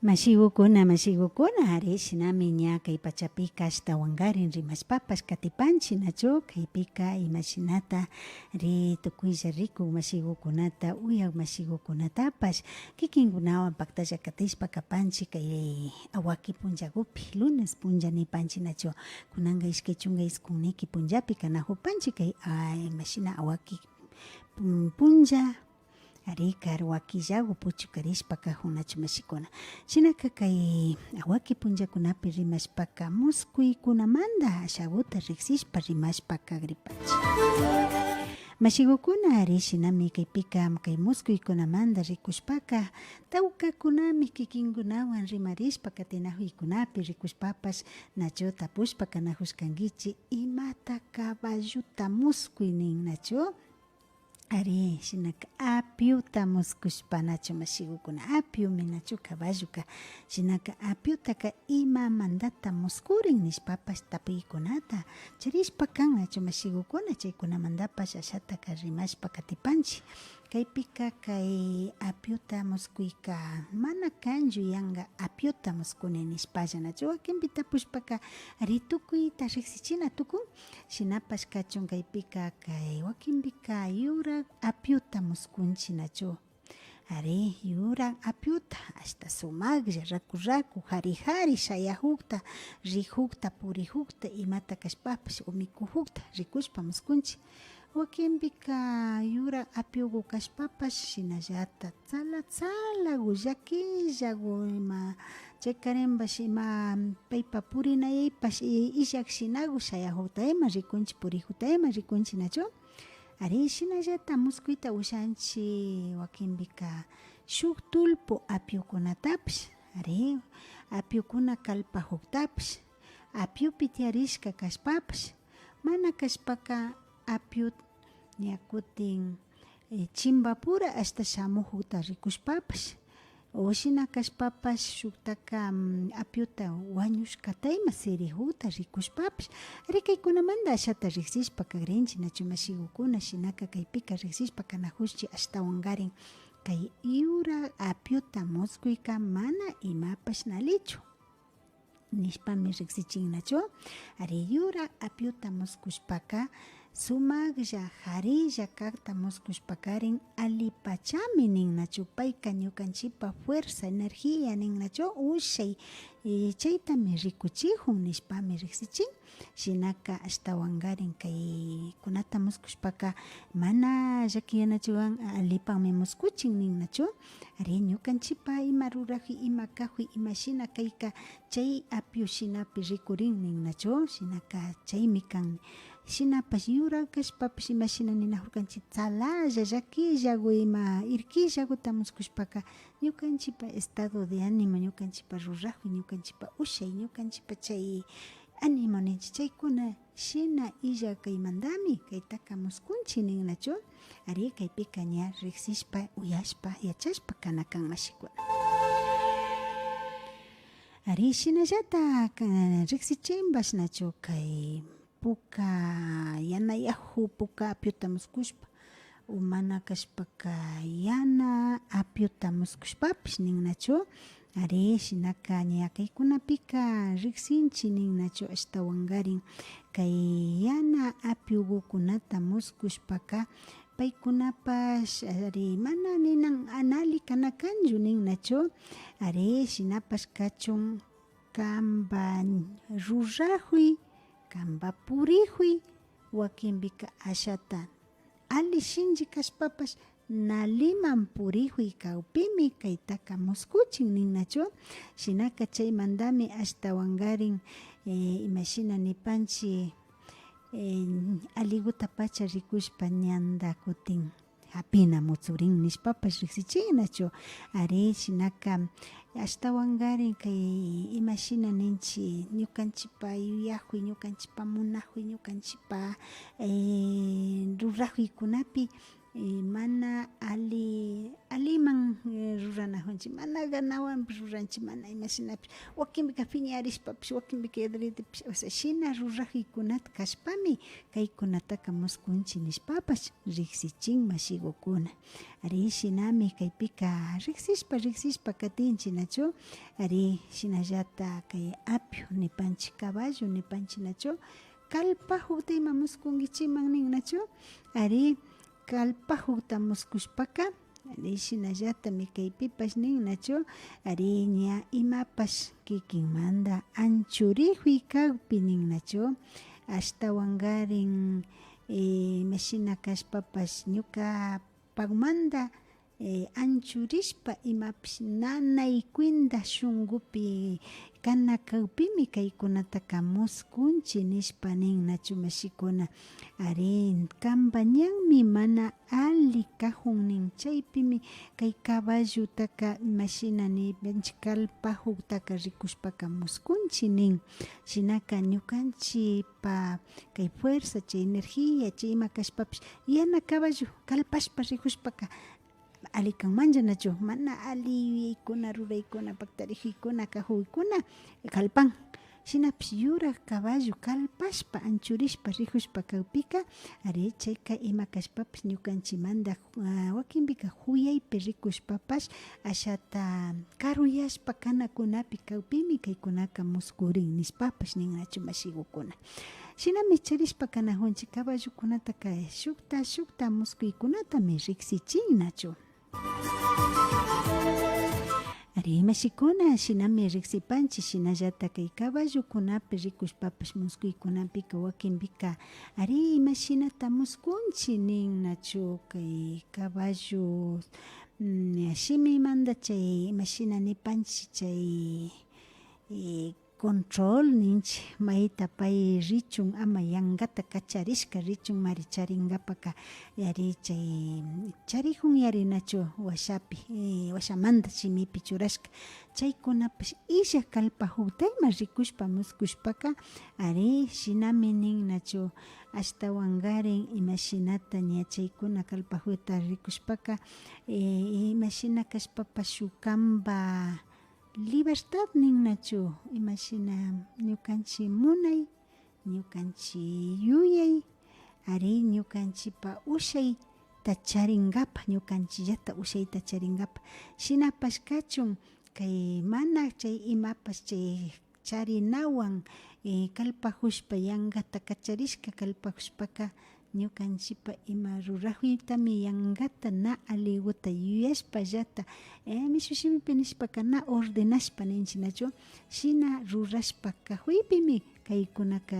Mashigukuna ari shinami ña kay pachapika ashtawankarin rimashpapash katipanchik kaypika imashinata tukuylla rikun mashigukunata uyak mashigukunatapash kikinkunawan paktalla katishpa kapanchik kay awaki punllakupi lunes punlla nipanchik nachu kunanka ishkay chunka iskunniki punllapi kanajupanchik kay imashina awaki punlla ari kar wakillaku puchukarishpa kajun nachu mashikuna shinaka kay awaki punllakunapi rimashpaka muskuykunamanta ashabuta riksishpa rimashpaka agripanchik mashigukuna ari shinami kaypika kay muskuykunamanta rikushpaka tawkakunami kikinkunawan rimarishpa katinakuykunapi rikushpapash nachu tapushpa kanajushkankichik imata caballuta muskuy nin nachu ari shinaka apiuta muskushpa nachu mashigukuna apiumi nachu caballuka shinaka apiutaka imamantata muskurin nishpapash tapuykunata charishpa kan nachu mashigukuna chaykunamantapash ashataka rimashpa katipanchik kaypika kay apiuta muskuyka mana kanchu yanka apiuta muskuni nishpalla nachu wakinpi tapushpaka ari tukuyta riksichina tukun shinapash kachun kaypika kay wakinpika yurak apiuta muskunchik nachu ari yurak apiuta ashta sumaklla raku hari shayakukta rikukta purikukta imata kashpapash o mikukukta rikushpa muskunchik wakinpika yurak apiuku kashpapash shinallatak tzalatzalaku llakillaku ima chaykarinpash ima paypa purinayaypash illak shinaku shayakukta ima rikunchik purikukta ima rikunchik nachu ari shinallatak muskuyta ushanchik wakinpika shuk tulpu apiukunatapish ari apiukuna kallpakuktapish apiupi tiyarishka kashpapash mana kashpaka apiu ña kutin chimpapura ashta shamukukta rikushpapash o shina kashpapash shuktaka apiuta wañushkata ima sirikukta rikushpapash ari kaykunamanta ashata riksishpa kakrinchik nachu mashigukuna shinaka kaypika riksishpa kanajushchik ashtawankarin kay yurak apiuta muskuyka mana imapash nalichu nishpami riksichik nachu ari yurak apiuta muskushpaka sumaklla harilla kakta muskushpakarin alipachami nin nachu payka ñukanchikpa fuerza energía nin nachu ushay chaytami rikuchikun nishpami riksichik shinaka ashtawankarin kay kunata muskushpaka mana llakiyanachuwan alipanmi muskuchin nin nachu ari ñukanchikpa ima rurakuy ima kajuy ima shina kayka chay apiu shinapi rikurin nin nachu shinaka chaymi kan shinapash yurak kashpapash ima shina ninajurkanchik tzalalla llakillaku ima irkillakuta muskushpaka ñukanchikpa estado de ánimo ñukanchikpa rurakuy ñukanchikpa ushay ñukanchikpa chay ánimo ninchik chaykuna shina illakaymantami kaytaka muskunchik nin nachu ari kaypika ña riksishpa uyashpa yachashpa kanakan mashikuna ari shinallatak riksichinpash nachu kay puka yanayaju puka apiuta muskushpa o mana kashpaka yana apiuta muskushpapish nin nachu ari shinaka ña kaykunapika riksinchik nin nachu ashtawankarin kay yana apiukukunata muskushpaka paykunapash ari mana ninan anali kanakanchu nin nachu ari shinapash kachun kanpa rurajuy kanpa purijuy wakinpika ashata ali shinchi kashpapash naliman purijuy kawpimi kaytaka muskuchin nin nachu shinaka chaymantami ashtawankarin imashina nipanchik aliguta pacha rikushpa ñanta kutin hapina mutsurin nishpapash riksichik nachu ari shinaka ashtawankarin kay imashina ninchik ñukanchikpa yuyajuy ñukanchikpa munajuy ñukanchikpa rurajuykunapi mana aliman ruranajunchik, mana ganawanpish ruranchik, mana imashinapish wakinpika piñarishpapish, wakinpika edredpish, o sea, shina rurajuykunata kashpami kaykunataka muskunchik nishpapash riksichin mashigukuna. Ari shinami kaypika riksishpa katinchik nachu, ari shinallata kay apio nipanchik, caballo nipanchik nachu, kallpajukta ima muskunkichiman nin nachu, ari kallpajukta muskushpaka ari shinallatami kaypipash nin nachu, ari ña imapash kikinmanta anchurijuy kawpi nin nachu, ashtawankarin mashina kashpapash ñuka pagmanta anchurishpa imapish nanaykuinta shunkupi kana kawpimi kaykunataka muskunchik nishpa nin nachu mashikuna. Ari kanpa ñanmi mana ali kajun nin chaypimi kay caballotaka imashina nipanchik kallpajuktaka rikushpaka muskunchik nin, shinaka ñukanchikpa kay fuerza, chay energía, chay ima kashpapish yana caballo kallpashpa rikushpaka ali kanmancha nachu, mana ali yuyaykuna ruraykuna paktarijuna kajuykuna kallpan, shinapish yurak caballo kallpashpa anchurishpa rijushpa kawpika ari chayka ima kashpapish ñukanchimanta wakinpika juyaypi rikushpapash ashata karuyashpa kanakunapi kawpimi kaykunaka muskurin nishpapash nin nachu mashigukuna. Shinami charishpa kanajunchik caballokunataka shukta muskuykunatami riksichin nachu. Ari mashikuna shinami riksipanchik, shinallata kay caballokunapi rikushpapash muskuykunapika wakinpika ari imashinata muskunchik nin nachu, kay caballo shimimanta chay imashina nipanchik chay control ninchik, mayta pay richun ama yankata kacharishka richun mari charinkapaka yari chay charijun yari nachu washapi washamanta shimipi churashka chaykunapish illak kallpajutayma rikushpa muskushpaka ari shinami nin nachu, ashtawankarin imashinata ña chaykuna kallpajuta rikushpaka imashina kashpapash shuk kanpa libertad nin nachu, imashina ñukanchik munay, ñukanchik yuyay, ari ñukanchikpa ushayta charinkapa, ñukanchillata ushayta charinkapa shinapash kachun kay mana chay imapash chay charinawan kallpajushpa yankata kacharishka kallpajushpaka ñukanchikpa ima rurajuytami yankata na aliguta yuyashpallata mishushimipi nishpaka na ordenashpa ninchik nachu, shina rurashpa kajuypimi kaykunaka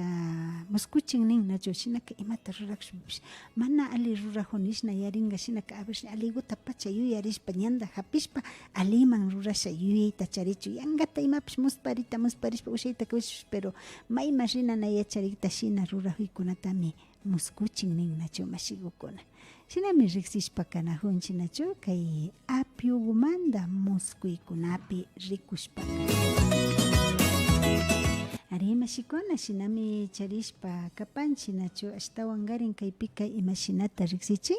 muskuchin nin nachu, shinaka imata rurakushpapish mana ali rurajun nishna yarinka shinaka a ver aliguta pacha yuyarishpa ñanta hapishpa aliman rurasha yuyayta charichu, yankata imapish musparishpa ushayta kawshash pero mayma rinana yacharikta shina rurajuykunatami muskuchin nin nachu mashigukuna. Shinami riksishpa kanajunchik nachu kay apiugumanta muskuykunapi rikushpaka. Ari mashikuna shinami charishpa kapanchik nachu, ashtawankarin kaypika imashinata riksichin,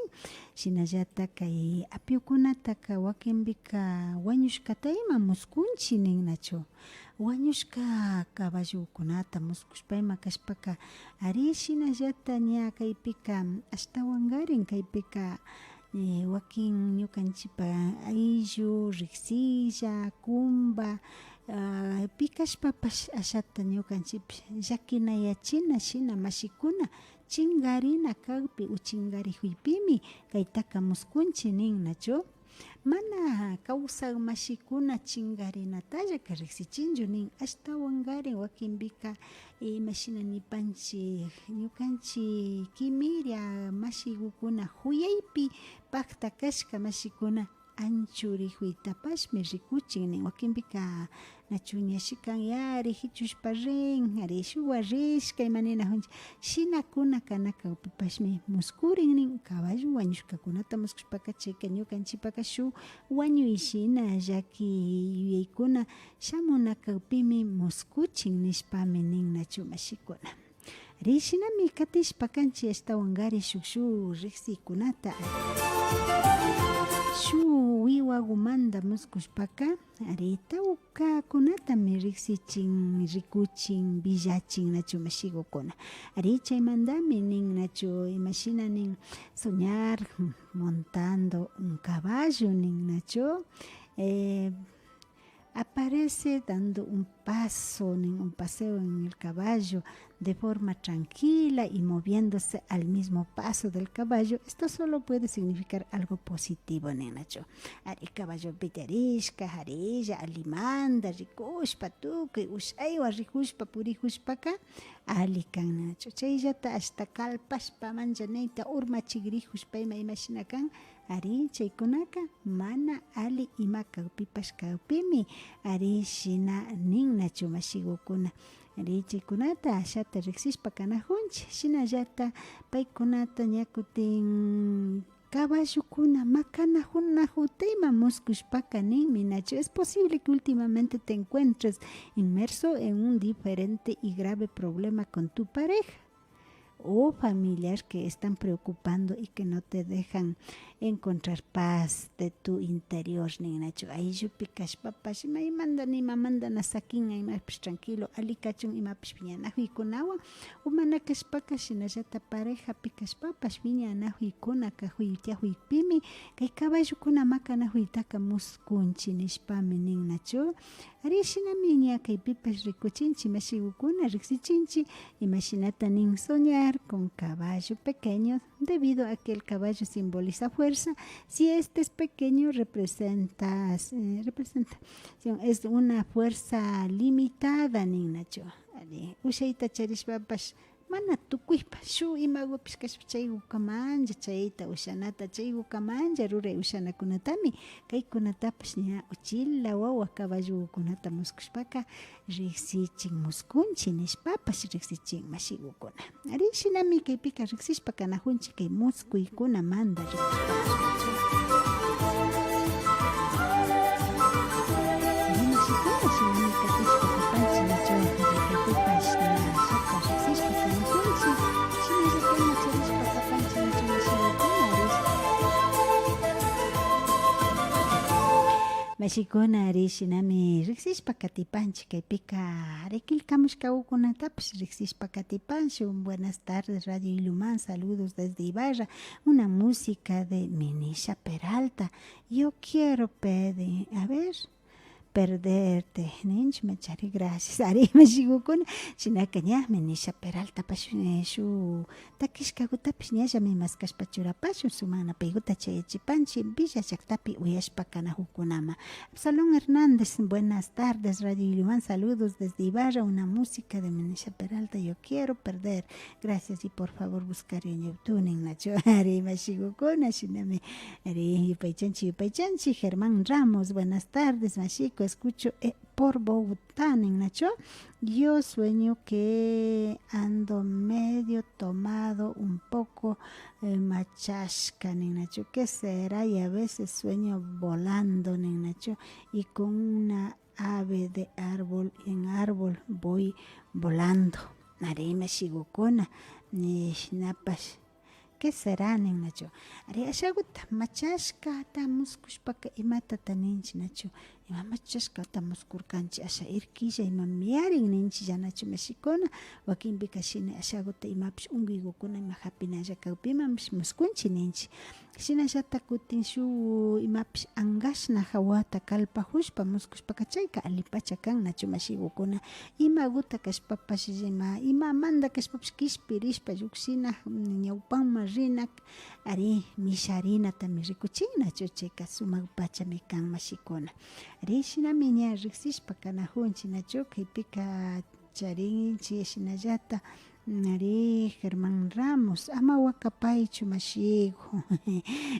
shinallata kay apiukunataka wakinpika wañushkata ima muskunchik nin nachu, wañushka caballokunata muskushpa ima kashpaka ari shinallata ña kaypika ashtawankarin kaypika wakin ñukanchikpa ayllu, riksilla, kumba pikashpapash ashata ñukanchikpish llakinayachina shina mashikuna chinkarina kawpi uchinkarijuypimi kaytaka muskunchik nin nachu, mana kawsak mashikuna chinkarinatallaka riksichinchu nin, ashtawankarin wakinpika imashina nipanchik ñukanchik kimiria mashigukuna juyaypi pakta kashka mashikuna anchurijuytapashmi rikuchin nin, wakinpika nachu ña shikan yari hichushpa rin, ari shuwa rishka ima ninajunchik shinakuna kana kawpipashmi muskurin nin, caballo wañushkakunata muskushpaka chayka ñukanchikpaka shuk wañuy shina llaki yuyaykuna shamuna kawpimi muskuchin nishpami nin nachu mashikuna. Rishinami katishpa kanchi estawangaris shuk riqsikunata shuk wiwagumanta muskushpaka ari tawkakunatami riqsichin rikuchin villachin nachu mashigukuna ari chaymantami nin nachu imashina nin soñar montando un caballo nin nachu aparece dando un paseo en el caballo de forma tranquila y moviéndose al mismo paso del caballo. Esto solo puede significar algo positivo, nenacho. Ari caballo pitarishka, harilla, alimanda, rikushpa, tuki, ushaywa, rikushpa, purihushpaka, alikan, nenacho. Chayllata hasta kalpashpa, manchaneita, urma chigrihushpa, imashinakan, ari chaykunaka mana ali ima kawpipash kawpimi ari shina ninnachu mashigukuna ari chaykunata ashata riqsishpa kanajunchik shinallata paykunata ñakutin caballokuna makanajuna jutayman muskushpaka ninmi nachu. Es posible que últimamente te encuentres inmerso en un diferente y grave problema con tu pareja o familiar que están preocupando y que no te dejan encontrar paz de tu interior, ninacho. Ahí yo picas papas, y manda ni mamanda na saquin, y más tranquilo, alicachun y más piñana, y con agua, humana que es pacas, y na pareja picas papas, piñana, y con a cajuitia, y pimi, que caballo con a macana, y taca muscunchi, ni spame, ninacho. Arishina miña que pipas ricochinchi, mashigukuna, rixichinchi, imaginata nin soñar con caballo pequeño, debido a que el caballo simboliza fuerza. Si este es pequeño, representa es una fuerza limitada, ninacho. Ushaita charishpapas mana tukuipa shu imaguapis kashpachaygu kamanja chayta ushanata chaygu kamanja ruray ushanakunatami kaykunatapas ña uchila wawa caballukunata muskushpaka riqsichin muskunchi nishpapas riqsichin mashigukuna ari shinami kaypika riqsishpa kanajunchik kay muskuykuna manda mashikuna arishinami riqsishpa katipanchik kaypika arekilkamushkawkunatapish riqsishpa katipanchik. Buenas tardes Radio Iluman, saludos desde Ibarra, una música de Minisha Peralta. Yo quiero pedir, a ver, perderte, ninch machari, gracias. Ari mashigukuna shinakaña Minisha Peralta pashu takishkagutapish ñallami maskashpachurapashu sumana peguta chayachipanchi Villa Llaqtapi uyashpa kanajukunama. Absalón Hernández, buenas tardes Radio Iluman, saludos desde Ibarra, una música de Minisha Peralta, yo quiero perder, gracias. Y por favor buscar en YouTube nacho ari mashigukuna shinami ari yupaychanchi Germán Ramos, buenas tardes mashiku, escucho por Bogotá, Nacho. Yo sueño que ando medio tomado, un poco machasca, Nacho. ¿Qué será? Y a veces sueño volando, Nacho, y con una ave de árbol en árbol voy volando. Narime shigukuna, ni napas. ¿Qué será, Nacho? Ari ashaguta machashka tamuskushpaka imata taninchi, Nacho. Ima machashka tamuskurkanchi asha irkilla ima miarin ninchi yanachu mashikuna wakinpika shina ashaguta imapish unguigukuna ima hapinalla kawpima muskunchi ninchi. Shinallata kutin shu imapish angashna hawata kalpahushpa muskushpaka chayka alipacha kan nachu mashigukuna imaguta kashpapash ima manda kashpapash kishpirishpa lluksina ñawpanma rinak ari misharinata rikuchin nachu chayka sumak pachami kan mashikuna. Ari shinami ña riqsishpa kanajunchi nachu kaypika charinchi shinallata ari Germán Ramos ama wakapaychu mashiku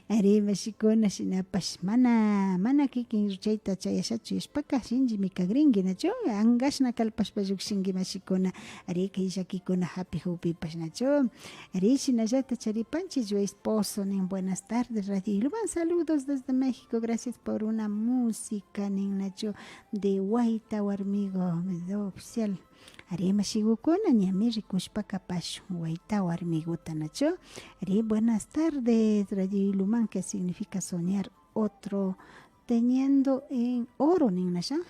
ari mashikuna shinapash mana kikin chayta chayashachu ishpaka shinji mikagringi nachu angashna kalpashpa llukshinki mashikuna ari kay llakikuna hapi hupipash nachu ari shinallata charipanchi yo esposo nin buenas tardes Radio Iluman, saludos desde México, gracias por una música nin nachu de Guaita Warmigo video oficial. Ari mashigukuna ñami rikushpaka pash waita warmiguta nacho. Ari buenas tardes Radio Iluman, que significa soñar otro. Teniendo en oro,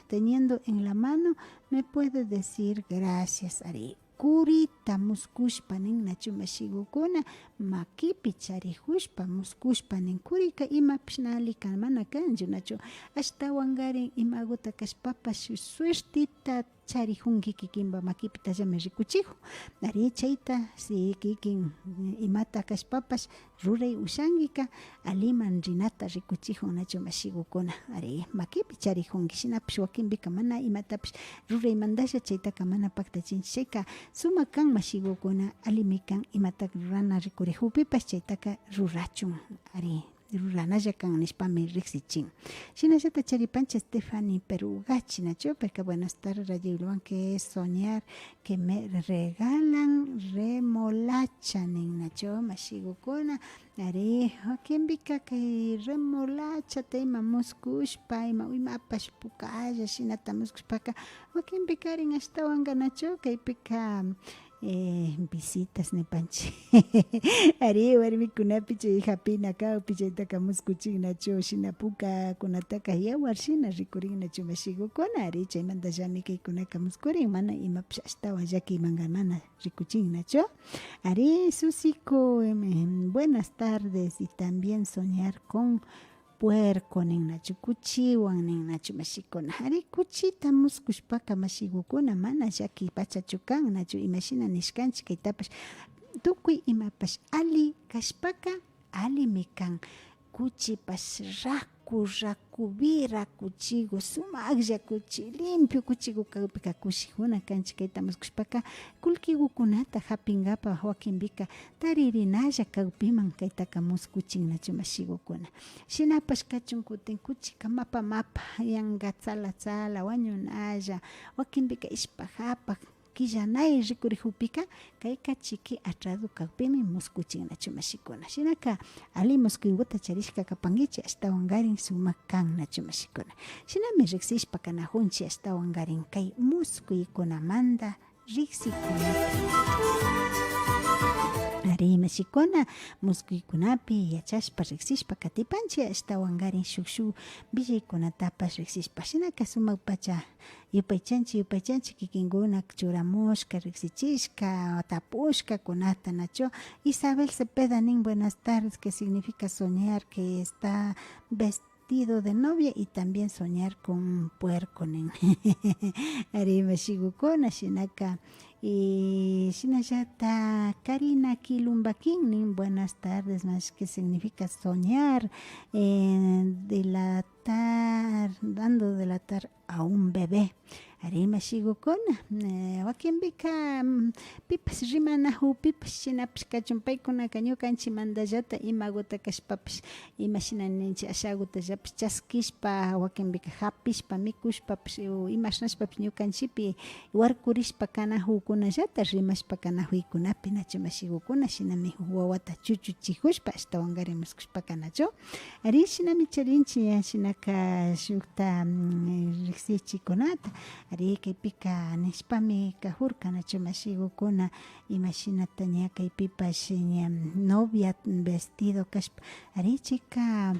teniendo en la mano, me puede decir gracias, Ari. Kurita muskushpa nin nachu mashigukuna makipi charihushpa muskushpa nin kurika ima pishnali mana kanchu nachu ashtawan garin imaguta kashpapas suertita charihunki kikinpa makipi tallami rikuchihu. Ari chayta si kikin imata kashpapas ruray ushankika aliman rinata rikuchihun nachu mashigukuna. Ari makipi charihunki shinapish wakinpika mana imatapish ruraymandasha chaytaka mana paktachinchik. Chayka suma kan mashigukuna alimi kan imata rurana rikurihupipas chaytaka rurachun. Ari ruranalla kan nishpami riksichin. Shinallata charipancha Stephanie Perugachi nacho, porque buenas tardes Radio Iluman, que es soñar que me regalan remolacha nin nacho mashigukuna. Ari wakinpika kay remolacha ima muskushpa ima uymapash pukalla shinata muskushpaka wakinpika rin ashtawanka nacho kaypika visitas nepanchi. Ari warmikunapi chay hapina kawpi chaytaka muskuchin nacho shinapuka kunataka yawar shina rikurin nacho mashigukuna. Ari chaymantallami kaykunaka muskurin mana imapish ashtawan llakimanka mana rikuchin nacho. Ari Susiko, buenas tardes, y también soñar con puerco nin nachu kuchiwan nin nachu mashikuna. Ari kuchita muskushpaka mashigukuna mana llaki pachachu kan nachu imashina nishkanchik kaytapash tukuy imapash ali kashpaka alimi kan kuchipash rakubi rakuchigu sumaqlla kuchi limpio kuchigu kawpika kushijuna kanchik kayta muskushpaka kullkigukunata hapinkapak wakinpika taririnalla kawpiman kaytaka muskuchin nachu mashigukuna. Shinapash kachun kutin kuchika mapa yanka tsala wañunalla wakinpika ishpajapak killanay rikurihupika kayka chiki atradu kawpimi muskuchin nachu mashikuna. Shinaka ali muskuyuta charishka kapankichi ashtawan garin sumak kan nachu mashikuna. Shinami riksishpa kanajunchi ashtawan garin kay muskuykunamanta riksikunata. Ari mashikuna muskuykunapi yachashpa riksishpa katipanchi ashtawan garin shukshu villaykunatapas riksishpa shinaka sumak pacha yupaychanchi kikinkuna churamushka riksichishka tapushka kunata nacho. Isabel Cepeda nin buenas tardes, que significa soñar que está vestido de novia y también soñar con un puerco nin. Ari mashigukuna shinaka. Y Shinayata Karina Kilumbakin nin buenas tardes, más que significa soñar, dando delatar a un bebé. Ari mashigukuna wakinpika pipas rimanahu pipas shinapish kachumpaykunaka ñukanchimantallata imaguta kashpapish imashinanninchik ashagutallapish chaskishpa wakinpika hapishpa mikushpapish imashnashpapish ñukanchipi warkurishpa kanahukunallata rimashpa kanahuykunapi nachu mashigukuna. Shinami wawata chuchuchihushpa ashtawan garin muskushpaka nachu. Ari shinami charinchi shinaka shukta riksichikunata. Ari kaypika nishpami kahurka nachu mashigukuna imashinata ña kaypipash novia vestido kashpa ari chika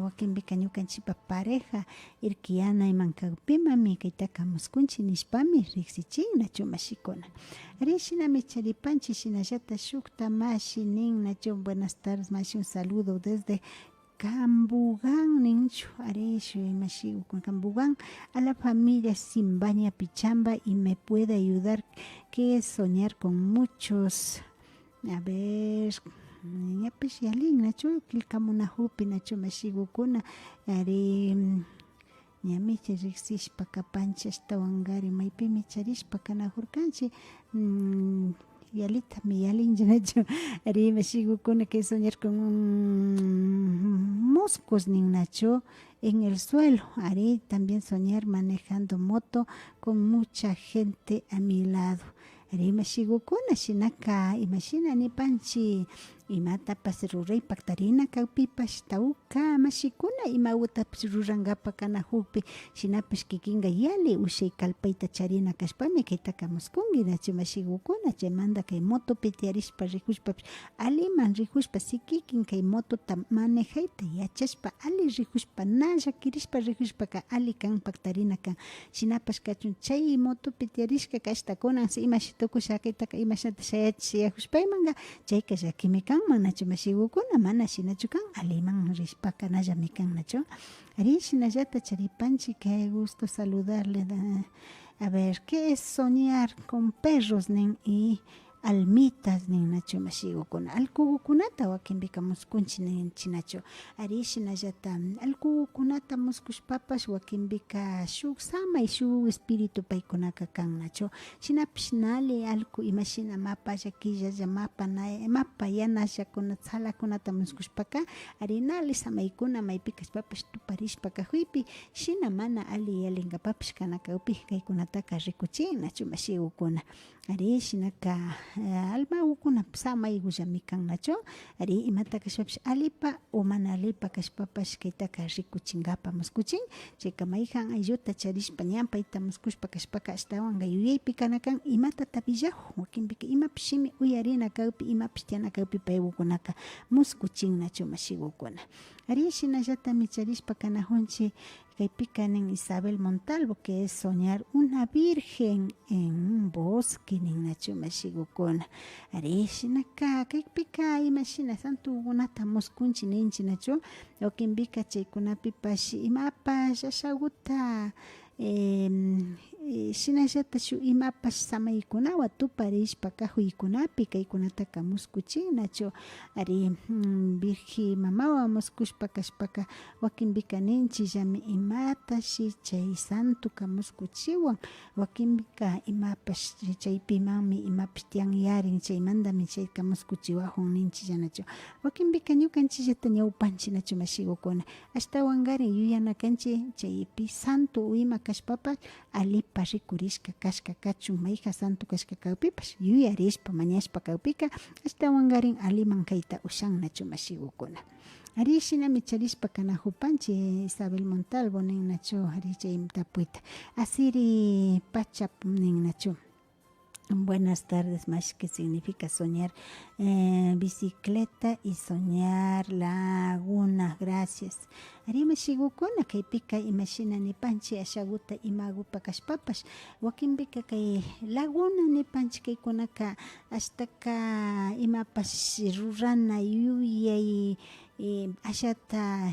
wakinpika ñukanchipa pareja irkiyana iman kawpimami kaytaka muskunchi nishpami riksichin nachu mashikuna. Ari shinami charipanchi shinallata shukta mashi nin nachu buenas tardes mashi, un saludo desde Cambugan ninchu. Ari mashigu con Cambugan a la familia Simbaña Pichamba y me puede ayudar que es soñar con muchos. A ver, ya pues ya lin nachu kilkamuna hupi nachu mashigu kuna ari ñamichi riksishpa kapanchi ashtawan gari maypimi charishpa kanahurkanchi yalita mi yalin nacho. Ari mashigukuna que soñar con moscos nin nacho en el suelo. Ari también soñar manejando moto con mucha gente a mi lado. Ari mashigukuna shinaka imagina ni panchi imatapas ruraypaq tarina kawpipas tawka mashikuna imawatapas rurangapak kana hukpi shinapish kikinga yali ushay kalpayta charina kashpami kaytaka muskungi nachu mashigukuna chaymanta kay motopi tiarishpa rikushpapish aliman rikushpa sikikin kay motota manejayta yachashpa ali rikushpa na llakirishpa rikushpaka ali kanpak tarina kan shinapash kachun chay motopi tiarishka kashtakunan imashitukusha kaytaka imashata shayachiyakushpaymanga chayka llakimi kanman nachu mashigukuna mana shinachu kan aliman rishpaka nallami kan nachu ari shinallata charipanchik qué gusto saludarle a ver qué es soñar con perros nin y almitas nin nachu mashigukuna alkukunata wakinpika muskunchik nin chinachu ari shinallata alkukunata muskushpapash wakinpika shuk samay shuk espíritu paykunaka kan nachu shinapish nali alku imashina mapa llakilla mapa yanashakuna tzalakunata muskushpaka ari nali samaykuna maypikashpapash tuparishpaka huypi shina mana ali yalinkapapish kana kawpi kaykunataka rikuchin nachu mashigukuna ari shinaka almawkuna samay willami kan nachu ari imata kashpapish alipa o mana alipa kashpapash kaytaka rikuchinkapa muskuchin chayka mayjan aylluta charishpa ñampayta muskushpa kashpaka ashtawan yuyaypi kana kan imata tapillahu wakinpika imapish shimi uyarina kawpi imapish tiana kawpi paykunaka muskuchin nachu mashigukuna ari shinallatami charishpa kanajunchik kaypika nin Isabel Montalvo que es soñar una virgen en un bosque nin nachu mashigukuna ari shinaka kaypika imashina santukunata muskunchik ninchik nachu wakinpika chaykunapipash imapash ashaguta shinallata shuk imapash samaykunawan tuparishpa kajuykunapi kaykunataka muskuchin nachu ari virgen mamawan muskushpa kashpaka wakinpika ninchik llami imatash chay santuka muskuchiwan wakinpika imapash chaypimanmi imapish tiyan yarin chaymantami chayka muskuchiwajun ninchik nachu wakinpika ñukanchikllata ñawpanchik nachu mashigukuna ashtawankarin yuyana kanchik chaypi santu ima kashpapash alipa rikurishka kashka kachun mayja santu kashka kawpipash yuyarishpa mañashpa kawpika ashtawankarin aliman kayta ushan nachu mashigukuna ari shinami charishpa kanajupanchik Isabel Montalvo nin nachu ari chay tapuyta asiri pachap nin nachu. Buenas tardes, más que significa soñar bicicleta y soñar laguna, gracias. Arima shigukuna kaypika imashina nipanchi ashaguta imagupa kashpapash wakinpika kay laguna nipanchi kaykunaka ashtaka imapash rurana yuyay ashata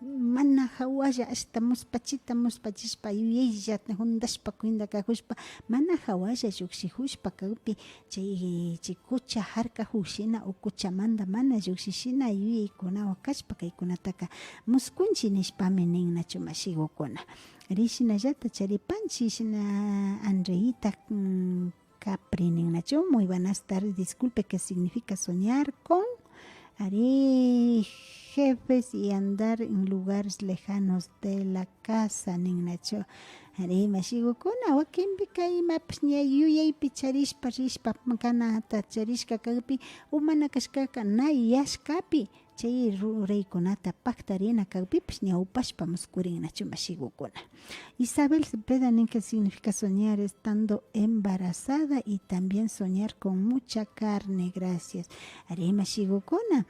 mana hawalla hasta muspachishpa yuyayllata hundashpa kuinda kajushpa mana hawalla llukshijushpa kawpi chay kucha harka hushina o kuchamanta mana llukshishina yuyaykunawan kashpa kaykunataka muskunchik nishpami nin nachu mashigukuna rishinallata charipanchik shina Andreita Capri nin nachu muy buenas tardes, disculpe qué significa soñar con ari jefes y andar en lugares lejanos de la casa nin nachu ari mashigukuna wakinpika imapish ña yuyaypi charishpa rishpa kanata charishka kawpi umana kashkaka na yashkapi chay ruraykunata paktarina kawpipish ñawpashpa muskurin nachu mashigukuna. Isabel Cepeda nin que significa soñar estando embarazada y también soñar con mucha carne, gracias. Ari mashigukuna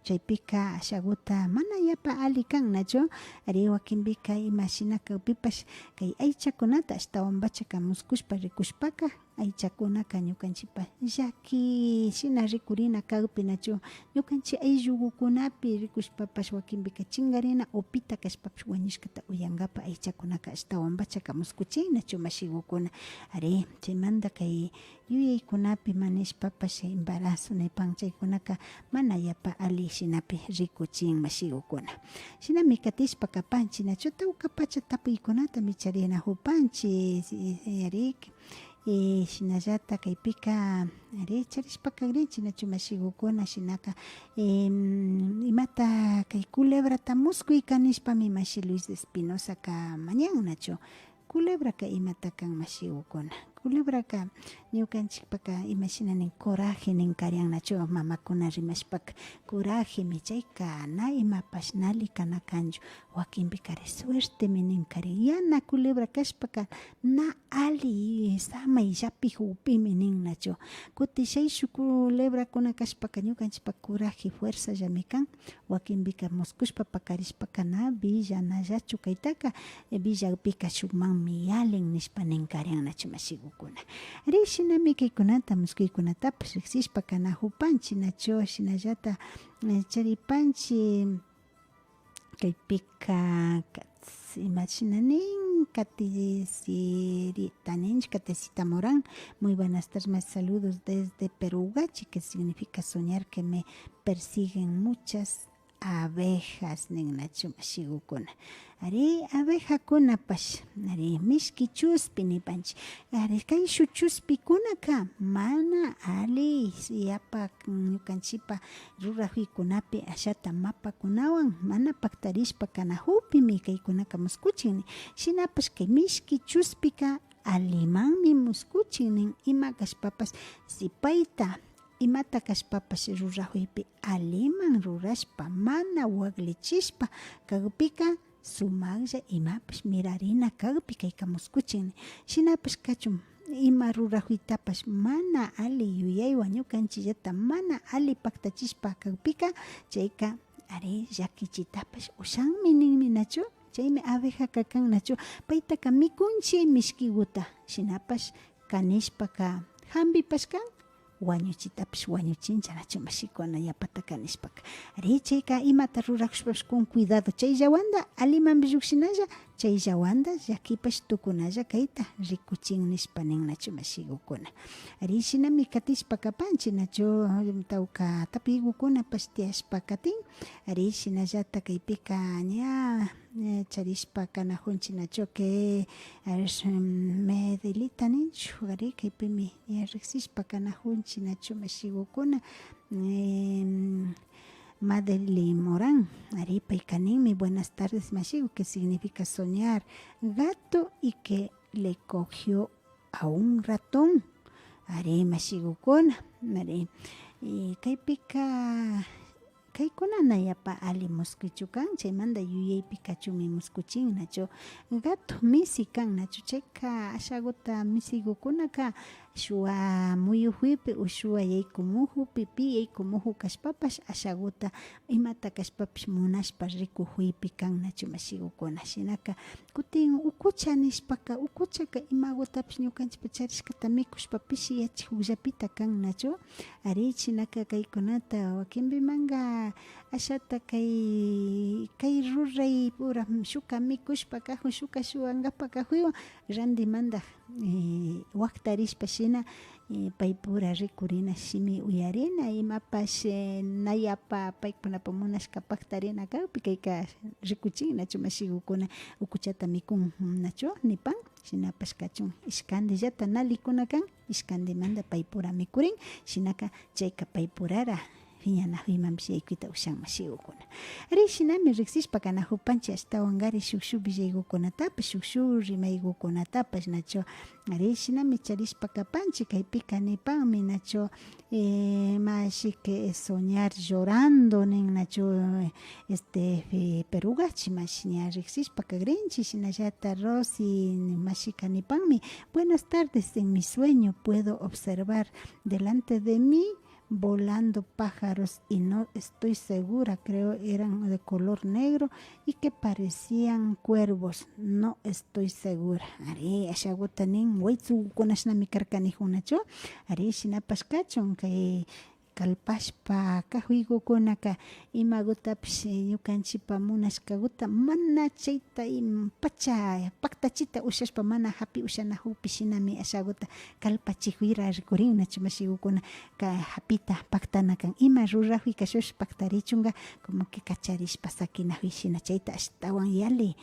chaypika ashaguta mana yapa ali kan nachu ari wakinpika imashina kawpipash kay aychakunata ashtawan bachaka muskushpa rikushpaka aychakunaka ñukanchikpa llaki shina rikurina kawpi nachu ñukanchik ayllukunapi rikushpapash wakinpika chinkarina upita kashpapish wañushkata uyankapa aychakunaka ashtawan bachaka muskuchin nachu mashigukuna ari chaymanta kay yuyaykunapi manishpapash embarazo nipan chaykunaka mana yapa ali shinapi rikuchin mashigukuna shinami katishpa kapanchik nachu tawka pacha tapuykunata micharina hupanchik ari shinallata kaypika ari charishpa kagrinchik nachu mashigukuna shinaka imata kay culebrata muskuyka nishpami mashi Luis de Espinosa ka mañan nachu culebra ka imata kan mashigukuna Culebraca ñukanchikpaka imashinanin coraje nin karyannachu mamakuna rimashpaka coraje mi chayka na imapash nali kana kanchu wakinpika suertemi nin karin yana culebra kashpaka na ali samay llapi upimi ninnachu kutin chay shuk culebrakuna kashpaka ñukanchikpa coraje fuerza llami kan wakinpika muskushpa pakarishpaka na villanallachu kaytaka villapika shukmanmi yalin nishpa ninkaryannachu mashikukuna rishinami kaykunata muskuykunatapish riksishpa kana hupanchik nachu shinallata charipanchik kaypika imashinanin Katisirita ninchik Katisita Morán. Muy buenas tardes, más saludos desde Perugachi, que significa soñar que me persiguen muchas abejas ningnachu mashigukuna ari abeja kuna pash ari mishki chuspi nipanchik ari kay shuk chuspikunaka mana ali yapa ñukanchipa rurajikunapi ashata mapakunawan mana paktarishpa kana hupimi kaykunaka muskuchin shinapash kay mishki chuspika alimanmi muskuchin nin ima kashpapas sipayta imata kashpapas rurajuypi aliman rurashpa mana waklichishpa kagpika sumaqlla imapish mirarina kagpi kayka muskuchin shinapash kachun ima rurajuytapash mana ali yuyaywan ñukanchillata mana ali paktachishpa kagpika chayka ari llakichitapash ushanmi ninmi nachu chaymi abeja kakannachu paytaka mikunchik mishkiguta shinapash kanishpaka hampipashkan wañuchitapish wañuchincha nachu mashikuna yapata kanishpaka ari chayka imata rurakushpash con cuidado chay llawanda alimanpi llukshinalla chay llawanda llakipash tukunalla kayta rikuchin nishpa ninnachu mashigukuna ari shinami katishpa kapanchik nachu tawka tapigukunapash tiyashpa katin ari shinallata kaypika ña charishpa kanajunchik nachu que Medelita ninchu ari kaypimi riksishpa kanajunchik nachu mashigukuna Madeli Morán, ari paykaninmi buenas tardes mashigu, que significa soñar, gato y que le cogió a un ratón, ari mashigukuna, ari y kaypika kaykuna nayapa ali muskuchukan chaymanta yuyaypi kachumi muskuchin nachu gato misi kan nachu chayka ashaguta misigukunaka shua muyujuipi o shua yaykumuju pipi yaykumuju kashpapash ashaguta imata kashpapish munashpa rikujuypi kan nachu mashigukuna shinaka kutin ukucha nishpaka ukuchaka imagutapish ñukanchikpa charishkata mikushpapish yachik ukllapita kan nachu ari chinaka kaykunata wakinpimanga ashata kay ruray pura shuka mikushpa kajun shuka shuwankapa kajuywan randimanta waktarishpa shina pay pura rikurina shimi uyarina imapash nayapa paykunapa munashka paktarina kawpi kayka rikuchin nachu mashigukuna ukuchata mikun nachu nipan shinapash kachun ishkandillata nalikuna kan ishkandimanta pay pura mikurin shinaka chayka pay purara viñanajuymanpish yaykuyta ushan mashigukuna ari shinami riksishpa kana hupanchik ashtawan shuk villaykukunatapash shuk rimaykukunatapash nachu ari shinami charishpa kapanchik kaypika nipanmi nachu mashik soñar llorando nin nachu Perugachi mashña riksishpa kagrinchik shinallata Rosy mashika nipanmi buenas tardes, en mi sueño puedo observar delante de mí volando pájaros y no estoy segura, creo eran de color negro y que parecían cuervos, no estoy segura. Ari ashagutanin waitsu kunashnami karkanijunachu ari shinapash kachun kay kalpashpa kahuykukunaka imagutapish ñukanchikpa munashkaguta mana chayta pacha paktachita ushashpa mana hapi ushanajupi shinami ashaguta kalpachikuyra rikurin nachu mashigukuna ka hapita paktanakan ima rurajuy kashush paktarichunga como que kacharishpa sakinajuy shina chayta ashtawan yali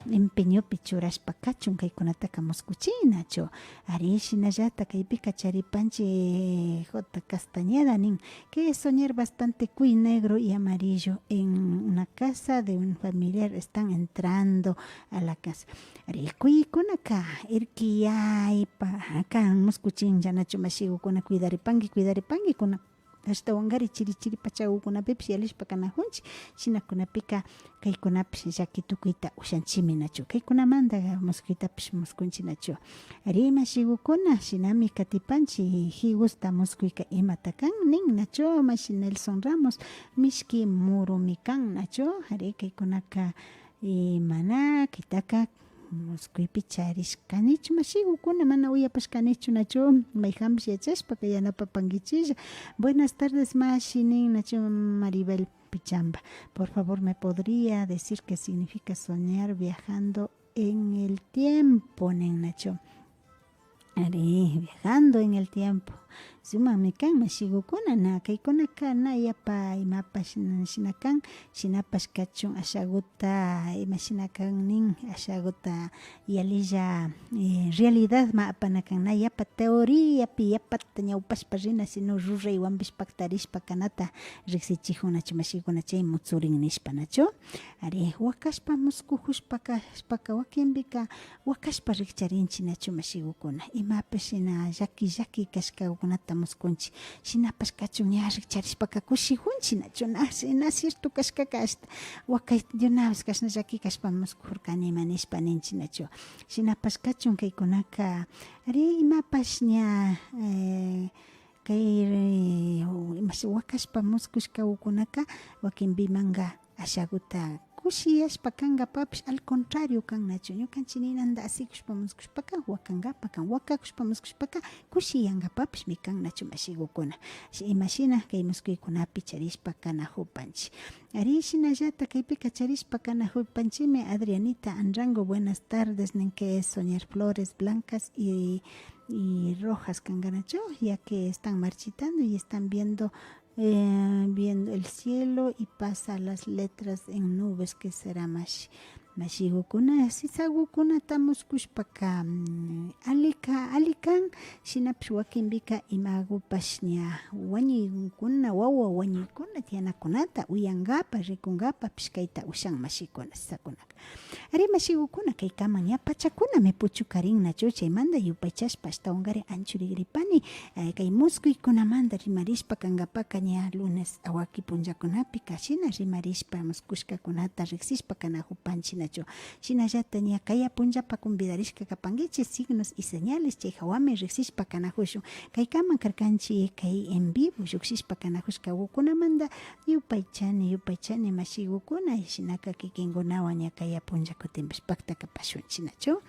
empeñopi churashpa kachun kaykunataka muskuchinachu. Ari shinallata kaypika charipanchik J. Castañeda nin que soñar bastante cuy negro y amarillo en una casa de un familiar están entrando a la casa. Ari kuykunaka irkiyaypa kan muskuchin yanachu mashigukuna cuidaripanki kuna ashtawan chiri pachawkunapipish yalishpa kanajunchik shinakunapika kaykunapish llaki tukuyta ushanchimi nachu kaykunamanta muskuytapish muskunchinachu. Ari mashigukuna shinami katipanchik higusta muskuyka imata kan nin nachu mashi Nelson Ramos mishki murumi kan nachu. Ari kaykunaka mana kitaka muskuypi charishkanichu mashigukuna mana uyapashkanichu nachu mayjampish yachashpa yanapapankichisha. Buenas tardes mashi nin nachu Maribel Pichamba. Por favor, ¿me podría decir qué significa soñar viajando en el tiempo, nin nachu? Ari viajando en el tiempo. Sumami kan mashigukuna na kaykunaka na yapa imapash shinakan shinapash kachun ashaguta imashinakan nin ashaguta yalilla realidad ma apanakan na yapa teoría pi yapata ñawpashpa rina sino ruraywanpish paktarishpa kanata riksichijunachu mashigukuna chay mutsurin nishpa nachu. Ari wakashpa muskujushpa kashpaka wakinpika wakashpa rikcharinchi nachu mashigukuna imapish shina llaki kashkakunata muskunchi shinapash kachun ña rikcharishpaka kushijunchi nachu na cierto kashkaka hasta wakay de una vez kashna llaki kashpa muskujurkanima nishpa ninchi nachu shinapash kachun kaykunaka ari imapash ña kay wakashpa muskushkawkunaka wakinpimanga ashaguta kushiyashpa kangapapish al contrario kan nachu ñukanchik ninanta asikushpa muskushpaka wakangapa kan wakakushpa muskushpaka kushiyangapapish mi kan nachu mashigukuna imashina kay muskuykunapi charishpa kanajupanchik. Ari shinallata kaypika charishpa kanajupanchimi Adrianita Anrango buenas tardes nin que es soñar flores blancas y rojas kanganachu ya que están marchitando y están viendo el cielo y pasa las letras en nubes que será mashigukuna sisagukuna tamuskushpaka alikan shinapish wakinpika imagupash ña wañuykuna wawa wañuykuna tianakunata uyangapa rikungapa pishkayta ushan mashikuna sisakunaka. Ari mashigukuna kaykaman ña pachakunami puchukarin nachu chaymanta yupaychashpa ashtawankari anchu rigripani kay muskuykunamanta rimarishpa kankapaka ña lunes awaki punllakunapi kashina rimarishpa muskushkakunata riksishpa kanajupanchik nachu shinallata ña kaya punllapa convidarishka kapankichik signos y señales chay hawami riksishpa kanajushun kaykaman karkanchik kay en vivo llukshishpa kanajushka ukunamanta yupaychani mashigukuna shinaka kikinkunawan ña kaya punlla kutinpish paktaka pashunchik nachu.